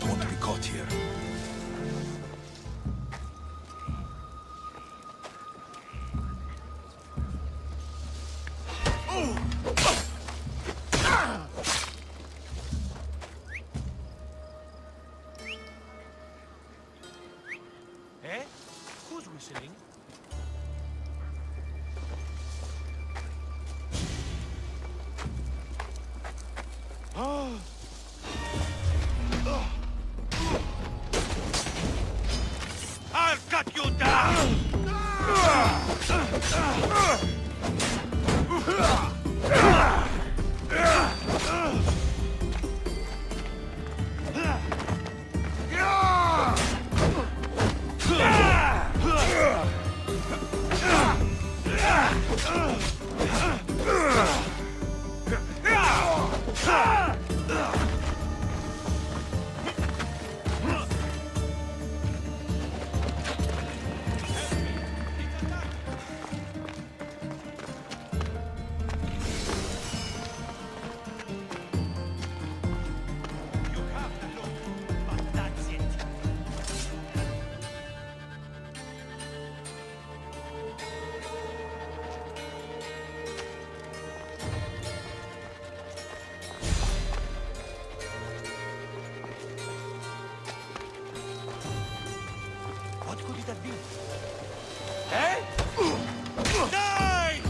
don't want to be caught here. Eh? Who's whistling? I'll cut you down! What could it have been? Eh? Die!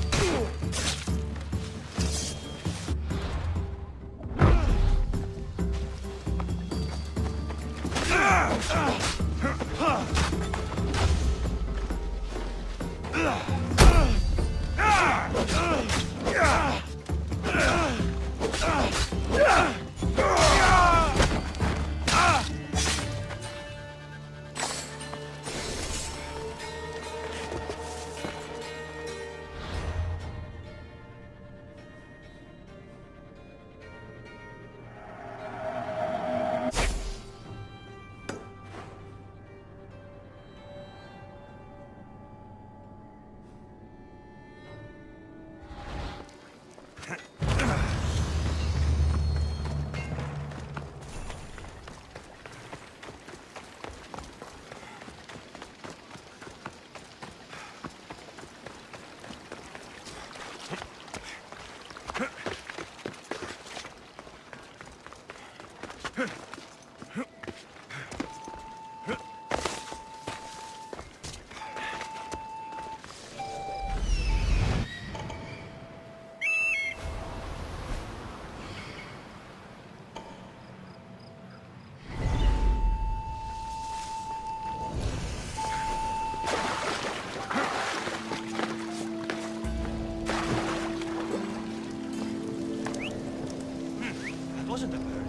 That wasn't a bird.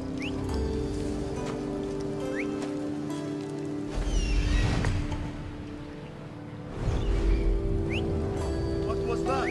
What was that?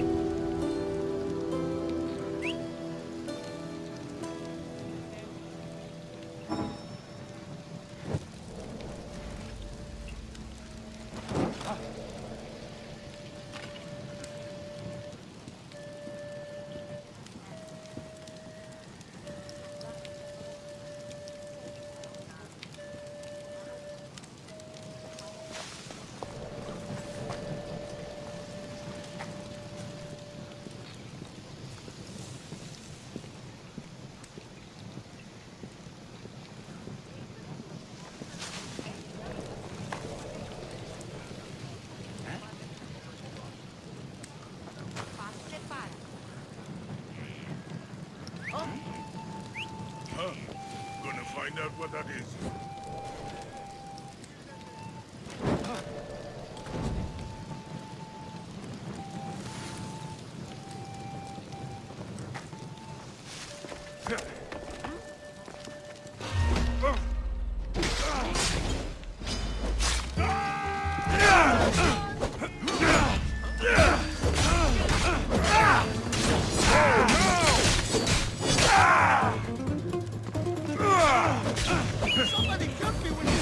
Huh? Gonna find out what that is. Somebody cut me when you...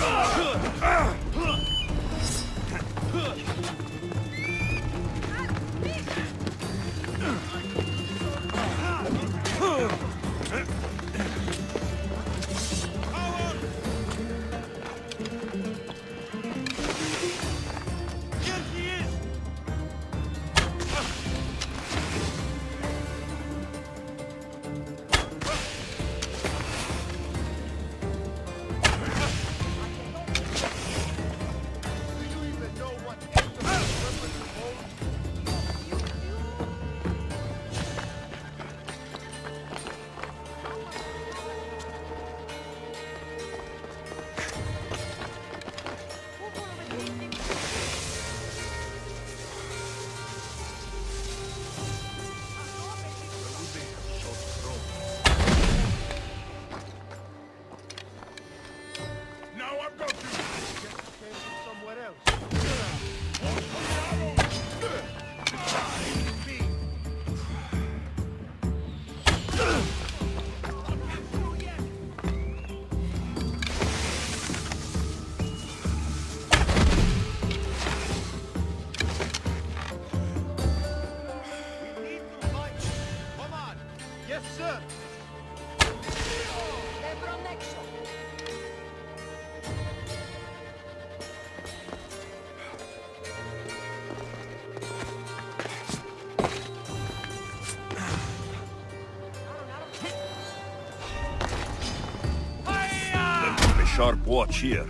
sharp watch here.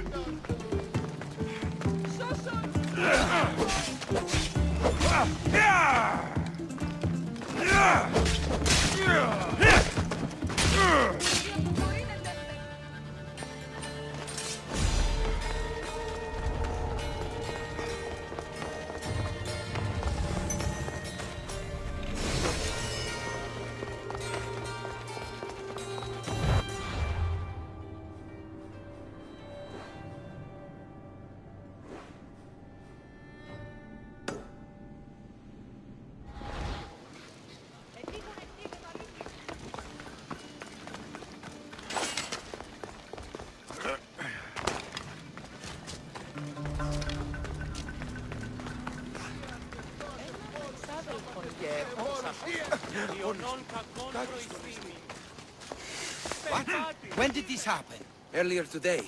When did this happen? Earlier today.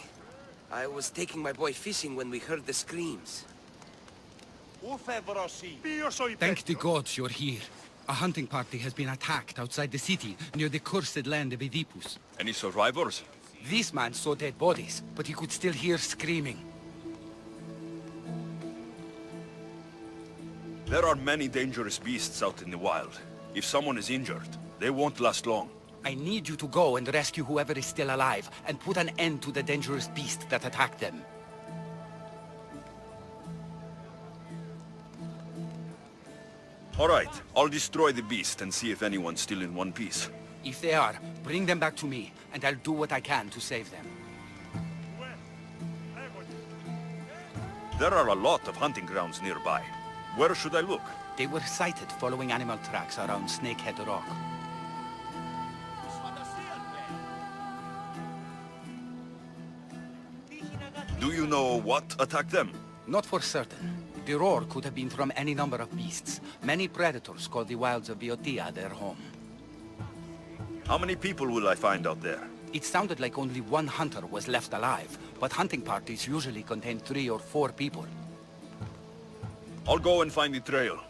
I was taking my boy fishing when we heard the screams. Thank the gods you're here. A hunting party has been attacked outside the city, near the cursed land of Oedipus. Any survivors? This man saw dead bodies, but he could still hear screaming. There are many dangerous beasts out in the wild. If someone is injured, they won't last long. I need you to go and rescue whoever is still alive, and put an end to the dangerous beast that attacked them. All right, I'll destroy the beast and see if anyone's still in one piece. If they are, bring them back to me, and I'll do what I can to save them. There are a lot of hunting grounds nearby. Where should I look? They were sighted following animal tracks around Snakehead Rock. Do you know what attacked them? Not for certain. The roar could have been from any number of beasts. Many predators call the wilds of Boeotia their home. How many people will I find out there? It sounded like only one hunter was left alive, but hunting parties usually contain 3 or 4 people. I'll go and find the trail.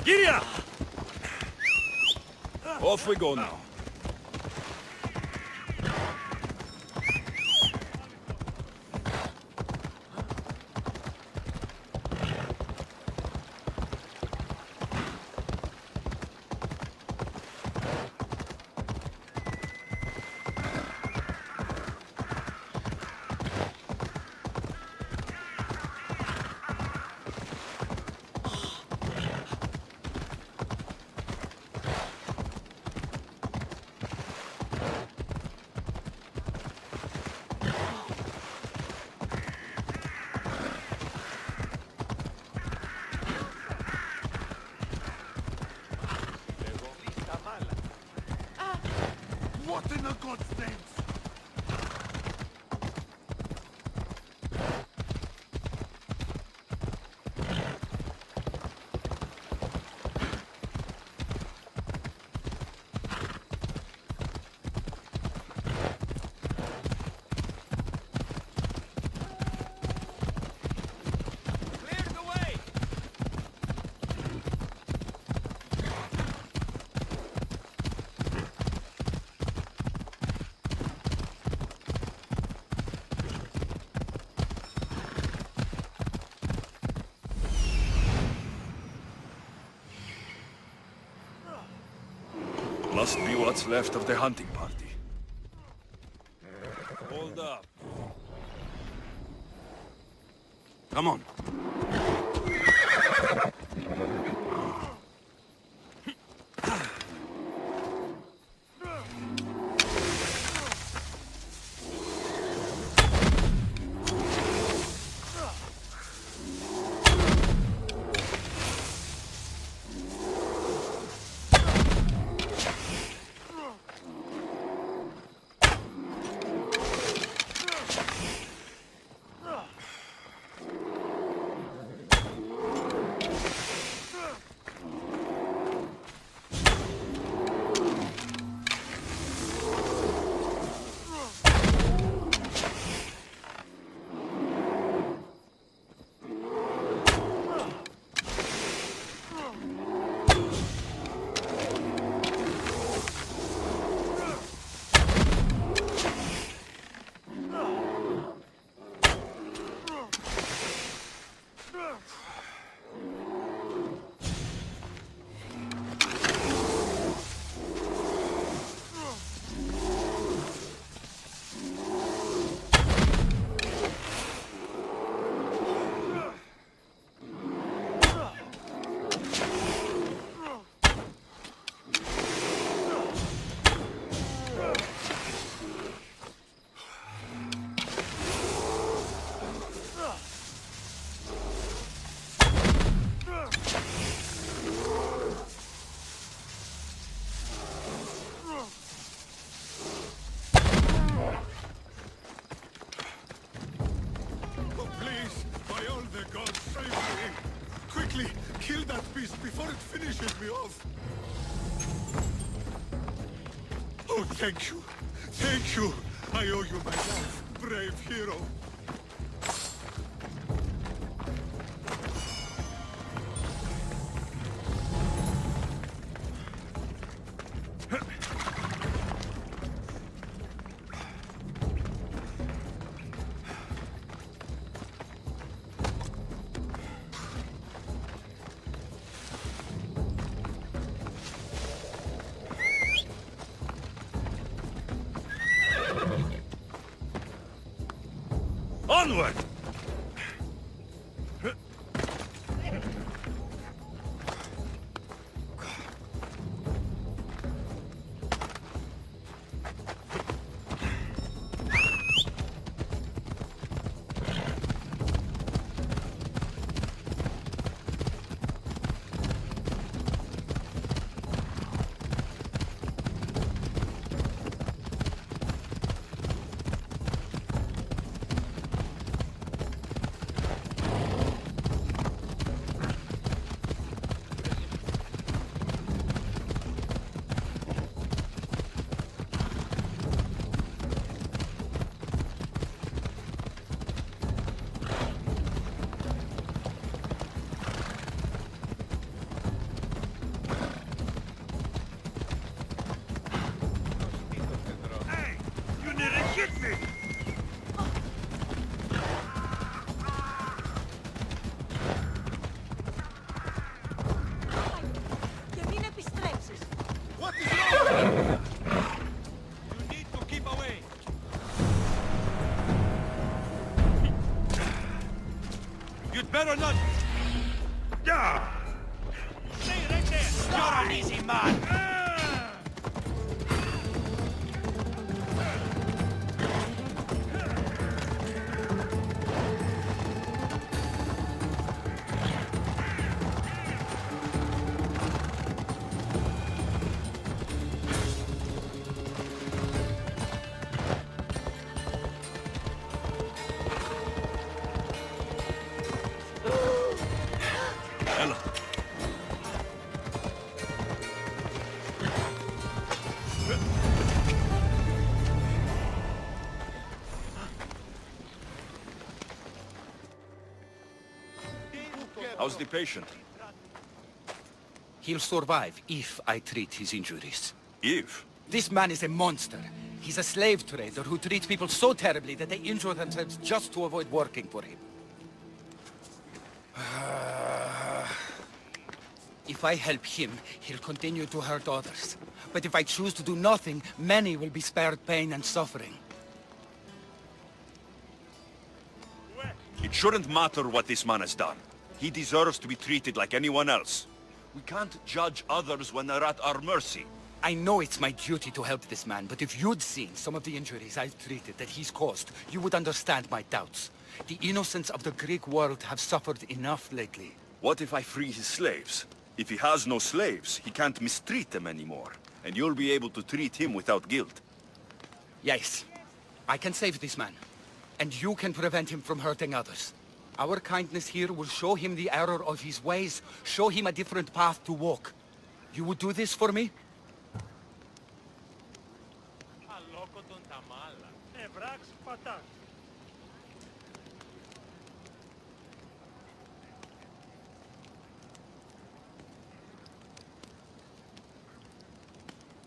Giddy up! Off we go now. What in the God's name? Must be what's left of the hunting party. Hold up. Come on. By all the gods, save me! Quickly, kill that beast before it finishes me off! Oh, thank you! Thank you! I owe you my life, brave hero! Onward! Hey! You nearly hit me! Και μην επιστρέψεις. What is wrong? You need to keep away! You'd better not... Stay right there! You're an easy man! Ella. How's the patient? He'll survive if I treat his injuries. Eve? This man is a monster. He's a slave trader who treats people so terribly that they injure themselves just to avoid working for him. If I help him, he'll continue to hurt others. But if I choose to do nothing, many will be spared pain and suffering. It shouldn't matter what this man has done. He deserves to be treated like anyone else. We can't judge others when they're at our mercy. I know it's my duty to help this man, but if you'd seen some of the injuries I've treated that he's caused, you would understand my doubts. The innocents of the Greek world have suffered enough lately. What if I free his slaves? If he has no slaves, he can't mistreat them anymore. And you'll be able to treat him without guilt. Yes, I can save this man. And you can prevent him from hurting others. Our kindness here will show him the error of his ways, show him a different path to walk. You would do this for me? Αλόκοτον τα μάλα. Ευράξ πατάς.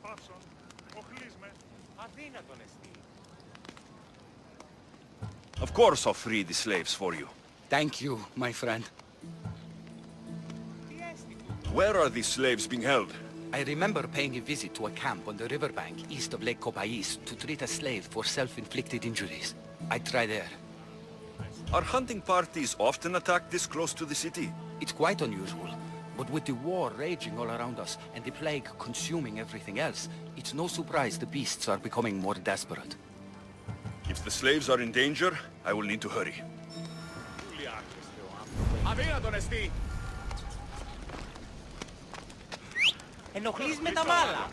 Πάσον, οχλείς με. Αδύνατον εστί. Of course I'll free the slaves for you. Thank you, my friend. Τι έστι του. Where are these slaves being held? I remember paying a visit to a camp on the riverbank east of Lake Copais to treat a slave for self-inflicted injuries. I'd try there. Are hunting parties often attacked this close to the city? It's quite unusual. But with the war raging all around us and the plague consuming everything else, it's no surprise the beasts are becoming more desperate. If the slaves are in danger, I will need to hurry. Πολύ άρχεστε ο άνθρωπος. Αδύνατον εστί. Ενοχλείς με τα μάλα.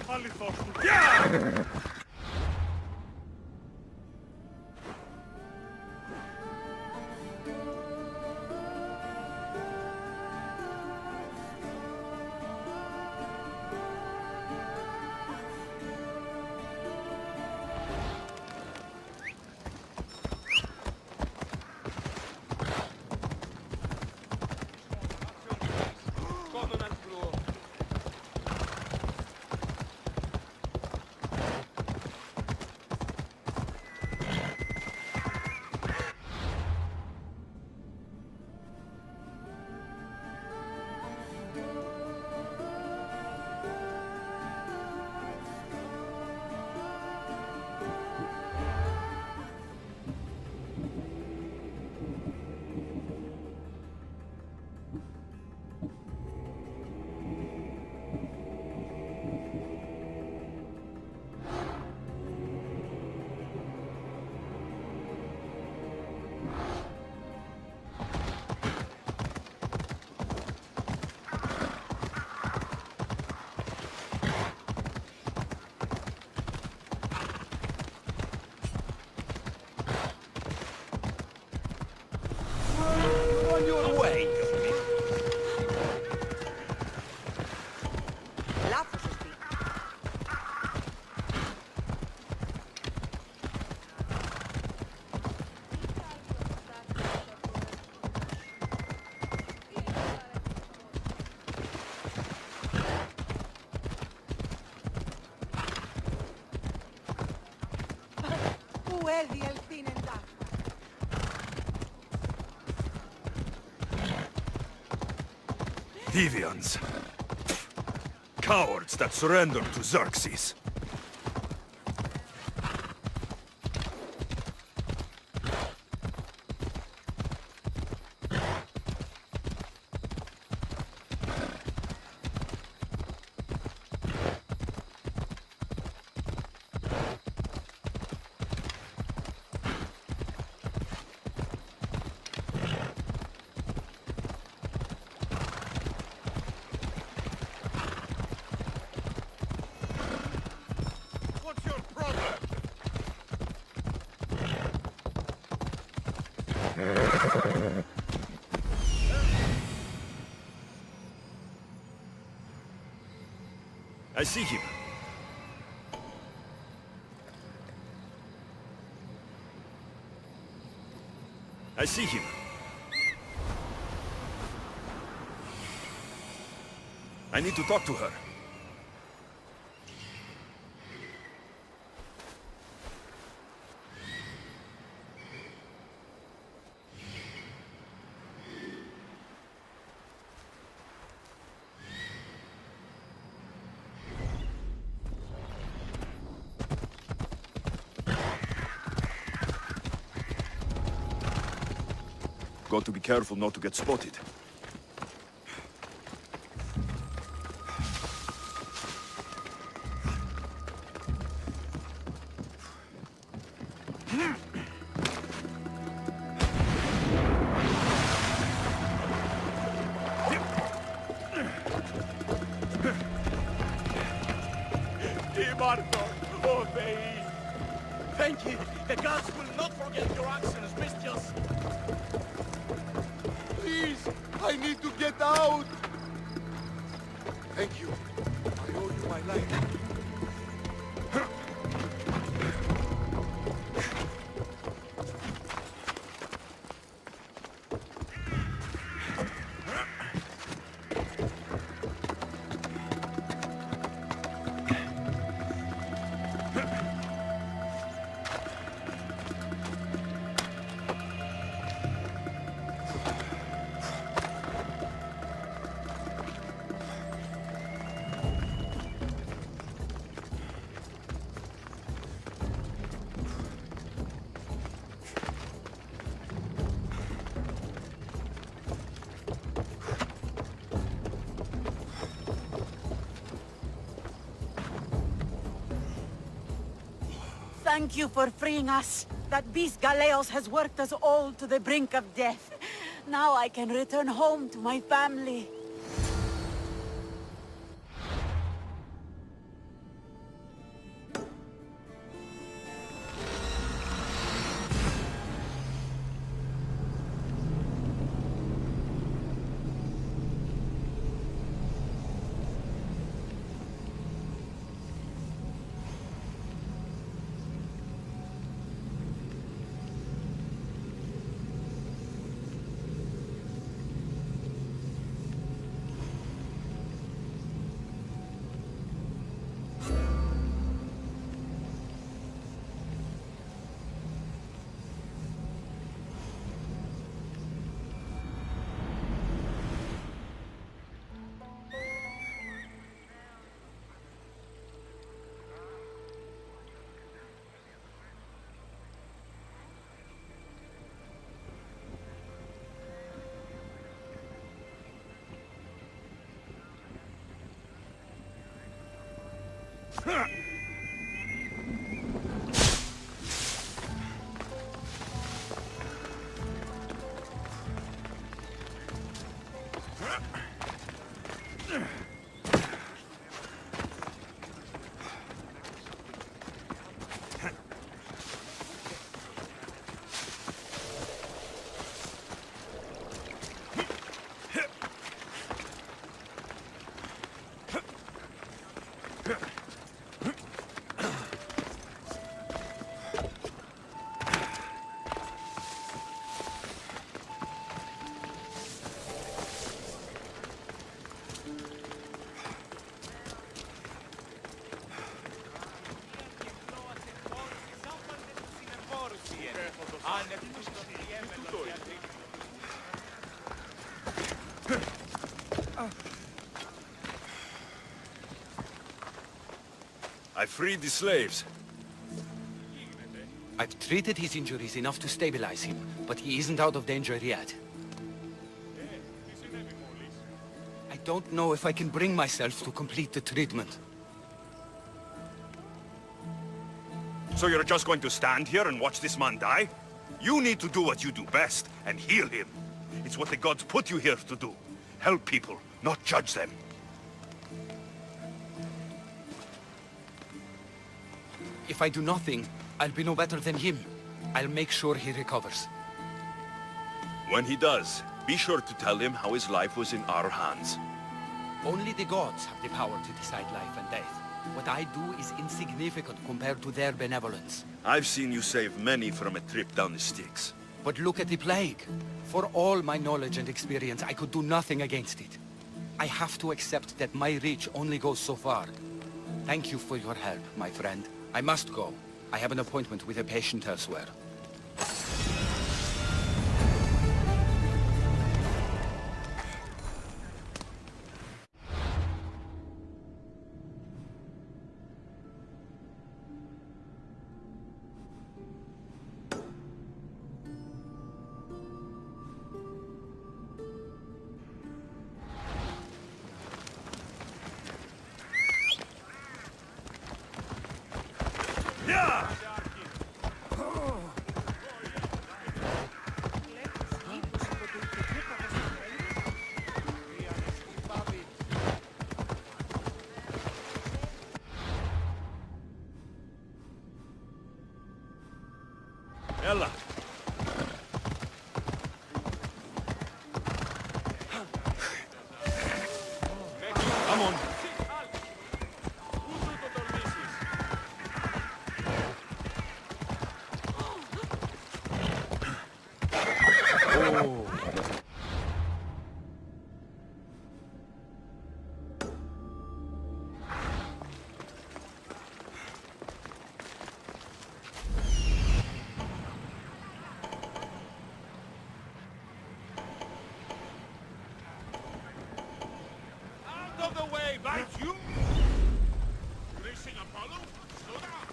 Αληθώς του. Pwede el tinenda. Deviants. Cowards that surrendered to Xerxes. What's your problem? I see him. I see him. I need to talk to her. Got to be careful not to get spotted. Di Marco, oh Dei. Thank you. The gods will not forget your actions, bestials. Please, I need to get out. Thank you. I owe you my life. Thank you for freeing us. That beast Galeos has worked us all to the brink of death. Now I can return home to my family. I freed the slaves. I've treated his injuries enough to stabilize him, but he isn't out of danger yet. I don't know if I can bring myself to complete the treatment. So you're just going to stand here and watch this man die? You need to do what you do best, and heal him. It's what the gods put you here to do. Help people, not judge them. If I do nothing, I'll be no better than him. I'll make sure he recovers. When he does, be sure to tell him how his life was in our hands. Only the gods have the power to decide life and death. What I do is insignificant compared to their benevolence. I've seen you save many from a trip down the Styx. But look at the plague. For all my knowledge and experience, I could do nothing against it. I have to accept that my reach only goes so far. Thank you for your help, my friend. I must go. I have an appointment with a patient elsewhere. Ella! Come on. Out of the way, bite you! Racing Apollo? Slow down!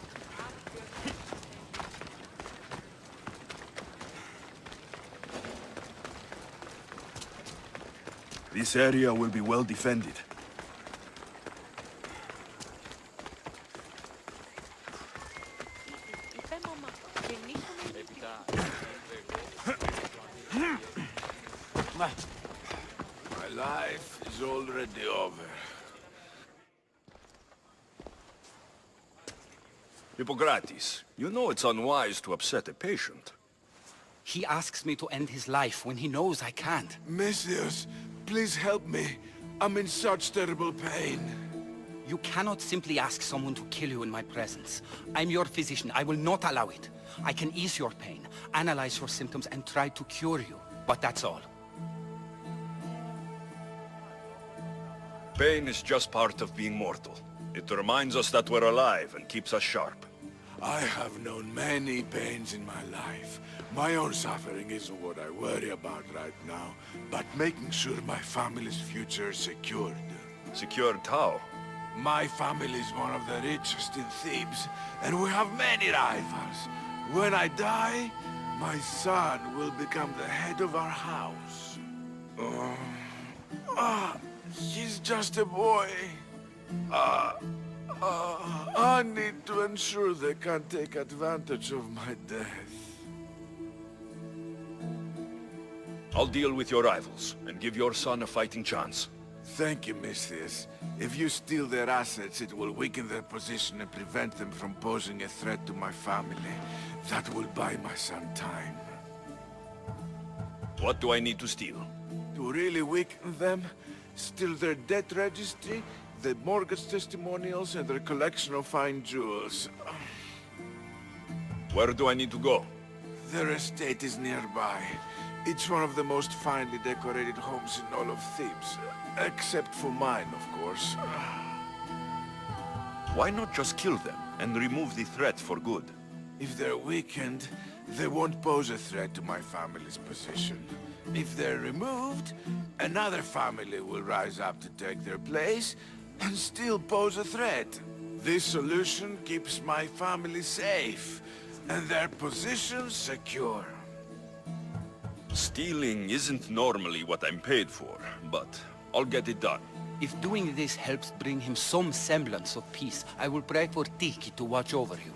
This area will be well defended. My life is already over. Hippocrates, you know it's unwise to upset a patient. He asks me to end his life when he knows I can't. Messias, please help me. I'm in such terrible pain. You cannot simply ask someone to kill you in my presence. I'm your physician. I will not allow it. I can ease your pain, analyze your symptoms, and try to cure you. But that's all. Pain is just part of being mortal. It reminds us that we're alive and keeps us sharp. I have known many pains in my life. My own suffering isn't what I worry about right now, but making sure my family's future is secured. Secured how? My family is one of the richest in Thebes, and we have many rivals. When I die, my son will become the head of our house. He's just a boy. I need to ensure they can't take advantage of my death. I'll deal with your rivals and give your son a fighting chance. Thank you, Misthias. If you steal their assets, it will weaken their position and prevent them from posing a threat to my family. That will buy my son time. What do I need to steal? To really weaken them, steal their debt registry, their mortgage testimonials, and their collection of fine jewels. Where do I need to go? Their estate is nearby. It's one of the most finely decorated homes in all of Thebes. Except for mine, of course. Why not just kill them and remove the threat for good? If they're weakened, they won't pose a threat to my family's position. If they're removed, another family will rise up to take their place and still pose a threat. This solution keeps my family safe, and their position secure. Stealing isn't normally what I'm paid for, but I'll get it done. If doing this helps bring him some semblance of peace, I will pray for Tiki to watch over you.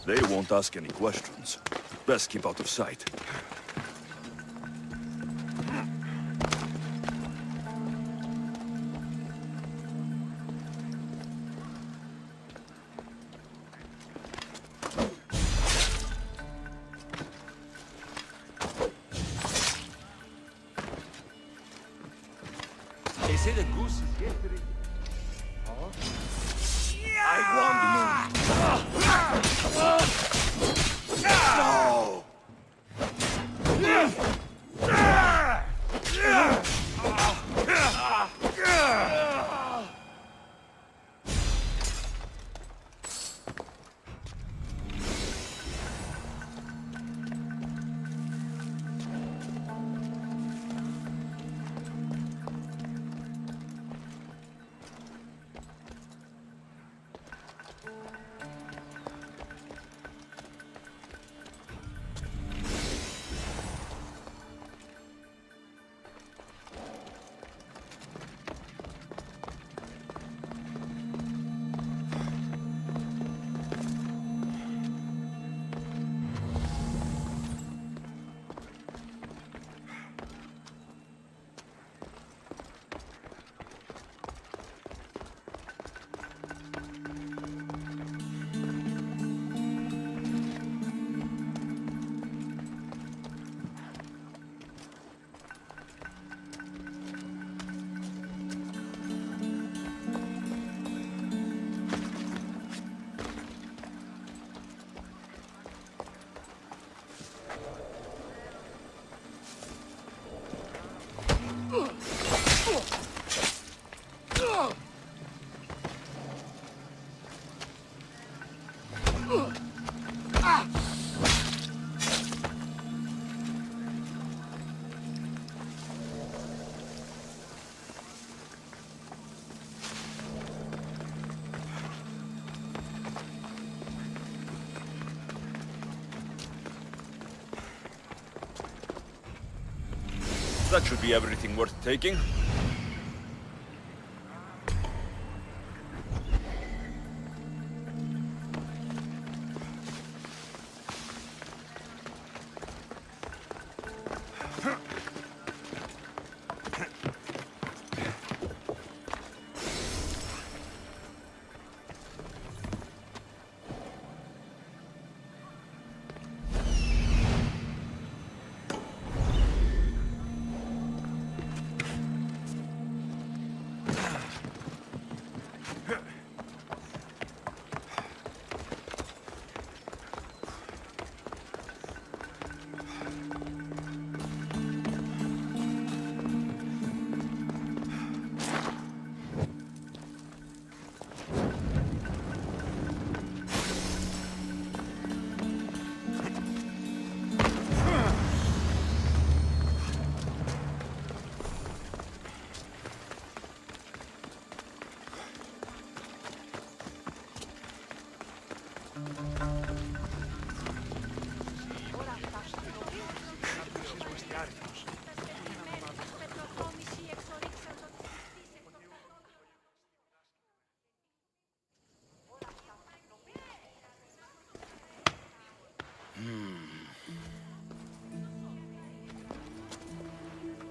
They won't ask any questions. Best keep out of sight. They say the goose is yesterday. That should be everything worth taking.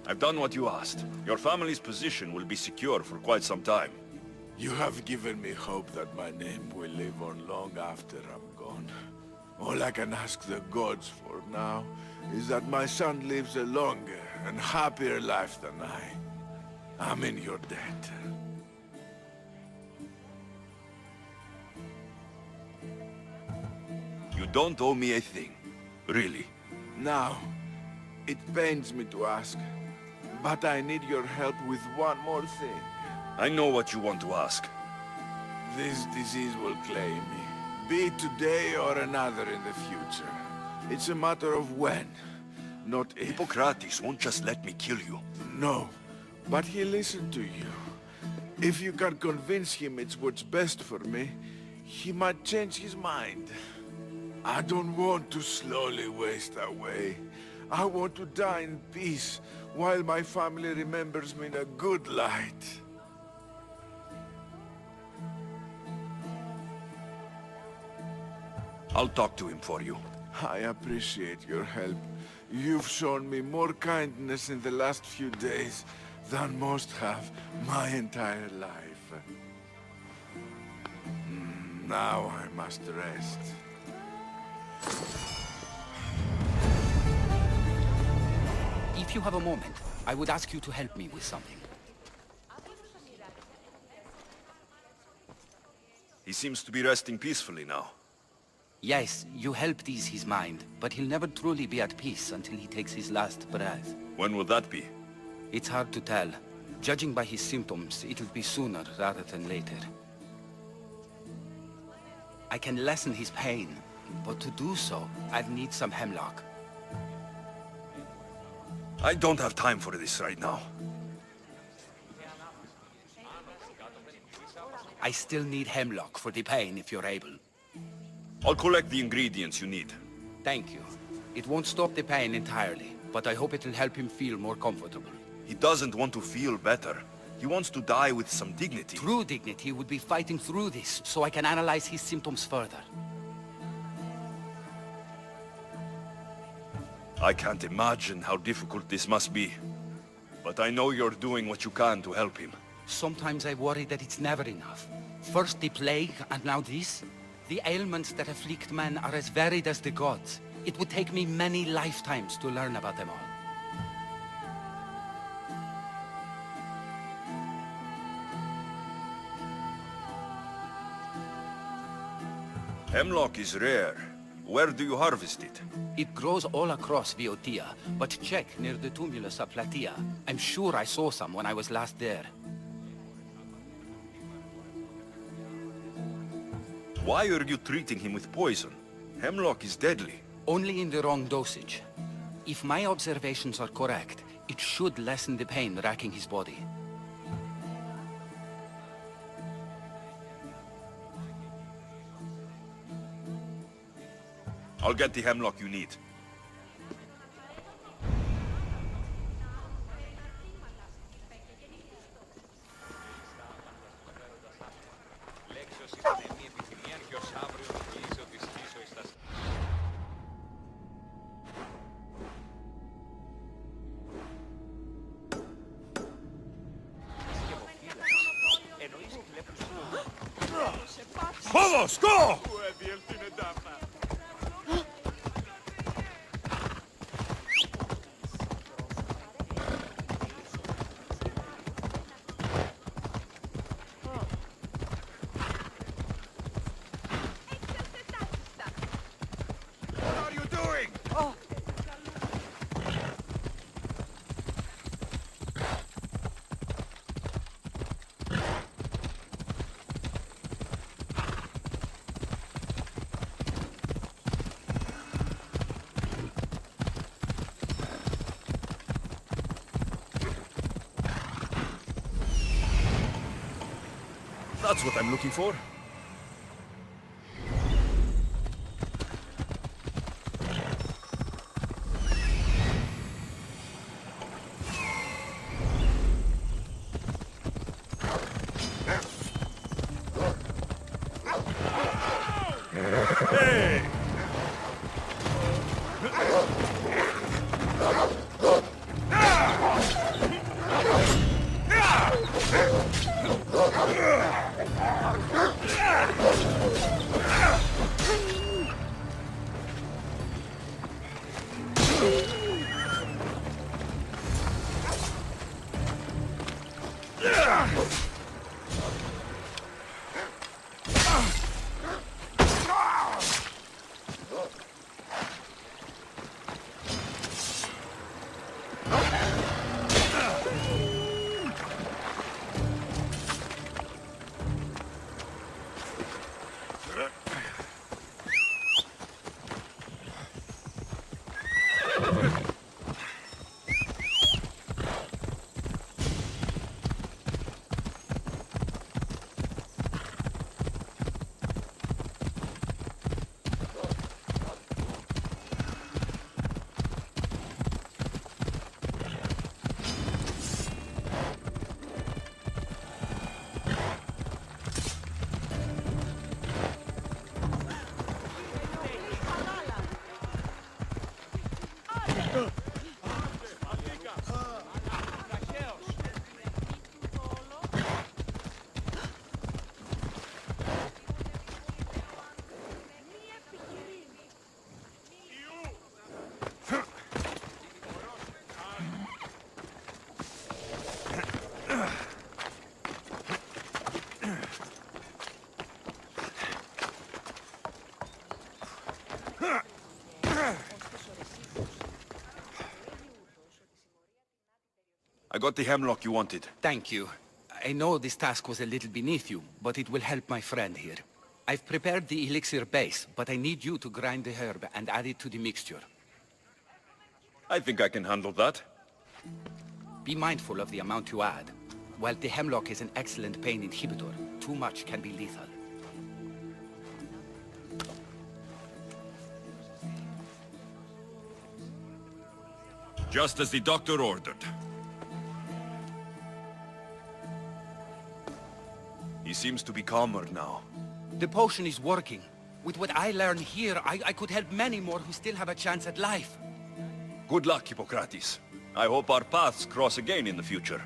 I've done what you asked. Your family's position will be secure for quite some time. You have given me hope that my name will live on long after I'm gone. All I can ask the gods for now is that my son lives a longer and happier life than I. I'm in your debt. You don't owe me a thing. Really. Now, it pains me to ask, But I need your help with one more thing. I know what you want to ask. This disease will claim me. Be it today or another in the future. It's a matter of when, not if. Hippocrates won't just let me kill you. No, but he listened to you. If you can convince him it's what's best for me, he might change his mind. I don't want to slowly waste away. I want to die in peace, while my family remembers me in a good light. I'll talk to him for you. I appreciate your help. You've shown me more kindness in the last few days than most have my entire life. Now I must rest. If you have a moment, I would ask you to help me with something. He seems to be resting peacefully now. Yes, you helped ease his mind, but he'll never truly be at peace until he takes his last breath. When will that be? It's hard to tell. Judging by his symptoms, it'll be sooner rather than later. I can lessen his pain, but to do so, I'd need some hemlock. I don't have time for this right now. I still need hemlock for the pain if you're able. I'll collect the ingredients you need. Thank you. It won't stop the pain entirely, but I hope it'll help him feel more comfortable. He doesn't want to feel better. He wants to die with some dignity. True dignity would be fighting through this, so I can analyze his symptoms further. I can't imagine how difficult this must be. But I know you're doing what you can to help him. Sometimes I worry that it's never enough. First the plague, and now this? The ailments that afflict men are as varied as the gods. It would take me many lifetimes to learn about them all. Hemlock is rare. Where do you harvest it? It grows all across Viotia, but check near the tumulus of Platea. I'm sure I saw some when I was last there. Why are you treating him with poison? Hemlock is deadly. Only in the wrong dosage. If my observations are correct, it should lessen the pain racking his body. I'll get the hemlock you need. Vamos, go! That's what I'm looking for. Hey! I got the hemlock you wanted. Thank you. I know this task was a little beneath you, but it will help my friend here. I've prepared the elixir base, but I need you to grind the herb and add it to the mixture. I think I can handle that. Be mindful of the amount you add. While the hemlock is an excellent pain inhibitor, too much can be lethal. Just as the doctor ordered. He seems to be calmer now. The potion is working. With what I learn here, I could help many more who still have a chance at life. Good luck, Hippocrates. I hope our paths cross again in the future.